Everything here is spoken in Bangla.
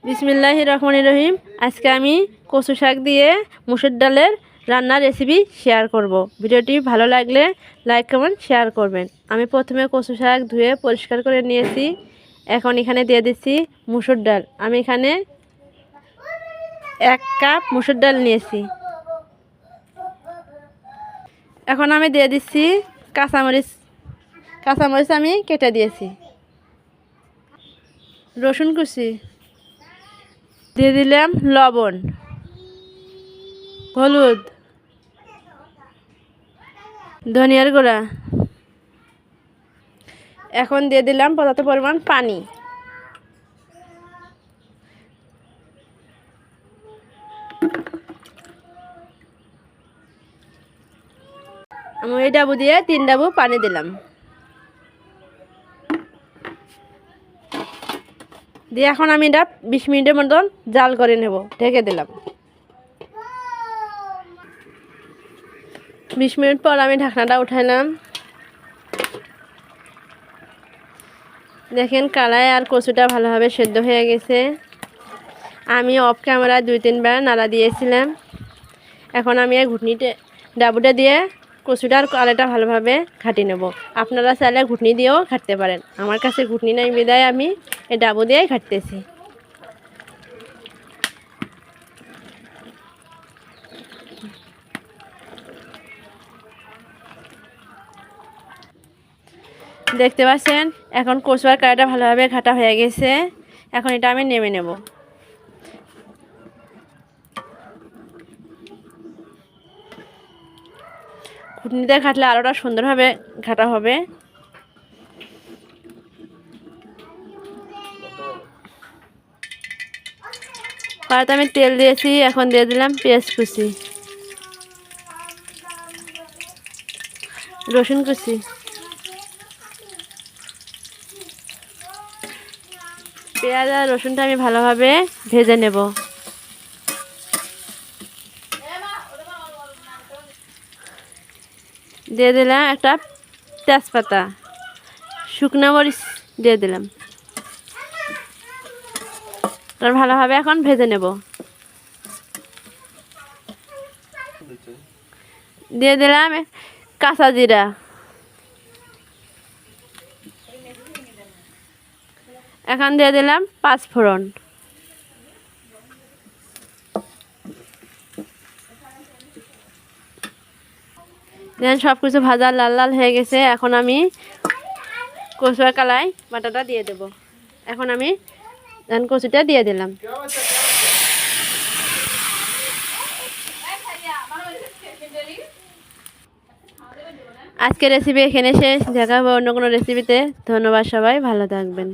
বিসমিল্লাহির রহমানির রহিম। আজকে আমি কচু শাক দিয়ে মুসুর ডালের রান্নার রেসিপি শেয়ার করব। ভিডিওটি ভালো লাগলে লাইক কমেন্ট শেয়ার করবেন। আমি প্রথমে কচু শাক ধুয়ে পরিষ্কার করে নিয়েছি। এখন এখানে দিয়ে দিচ্ছি মুসুর ডাল। আমি এখানে 1 কাপ মুসুর ডাল নিয়েছি। এখন আমি দিয়ে দিচ্ছি কাঁচামরিচ আমি কেটে দিয়েছি, রসুন কুচি দিয়ে দিলাম, লবণ, হলুদ, ধনিয়ার গুঁড়া। এখন দিয়ে দিলাম পর্যাপ্ত পরিমাণ পানি। আমি এই ডাবু দিয়ে 3 ডাবু পানি দিলাম, দিয়ে এখন আমি এটা 20 মিনিটের মতন জাল করে নেব। ঢেকে দিলাম। 20 মিনিট পর আমি ঢাকনাটা উঠাইলাম। দেখেন কড়াই আর কচুটা ভালোভাবে সেদ্ধ হয়ে গেছে। আমি অফ ক্যামেরা 2-3 বার নাড়া দিয়েছিলাম। এখন আমি এই ডাবুটা দিয়ে কচুটার কড়াইটা ভালোভাবে ঘাটি নেব। আপনারা চাইলে ঘুটনি দিয়েও ঘাটতে পারেন। আমার কাছে ঘুটনি নাই বিদায় আমি এই ডাবু দিয়েই ঘাটতেছি। দেখতে পাচ্ছেন এখন কচু আর কড়াইটা ভালোভাবে ঘাটা হয়ে গেছে। এখন এটা আমি নেমে নেব। ঘুটনিতে ঘাটলে আরোটা সুন্দরভাবে ঘাটা হবে। কড়াইতে আমি তেল দিয়েছি। এখন দিয়ে দিলাম পেঁয়াজ কুচি, রসুন কুচি, পেঁয়াজ আর রসুনটা আমি ভালোভাবে ভেজে নেব। দিয়ে দিলাম একটা তেজপাতা, শুকনো মরিচ দিয়ে দিলাম। তার ভালোভাবে এখন ভেজে নেব। দিয়ে দিলাম কাঁচা জিরা, এখন দিয়ে দিলাম 5 ফোড়ন। দেন সব কিছু ভাজা লাল লাল হয়ে গেছে। এখন আমি কচু আর কলাই বাটাটা দিয়ে দেব। এখন আমি কচুটা দিয়ে দিলাম। আজকের রেসিপি এখানে শেষ। দেখা হবে অন্য কোনো রেসিপিতে। ধন্যবাদ, সবাই ভালো থাকবেন।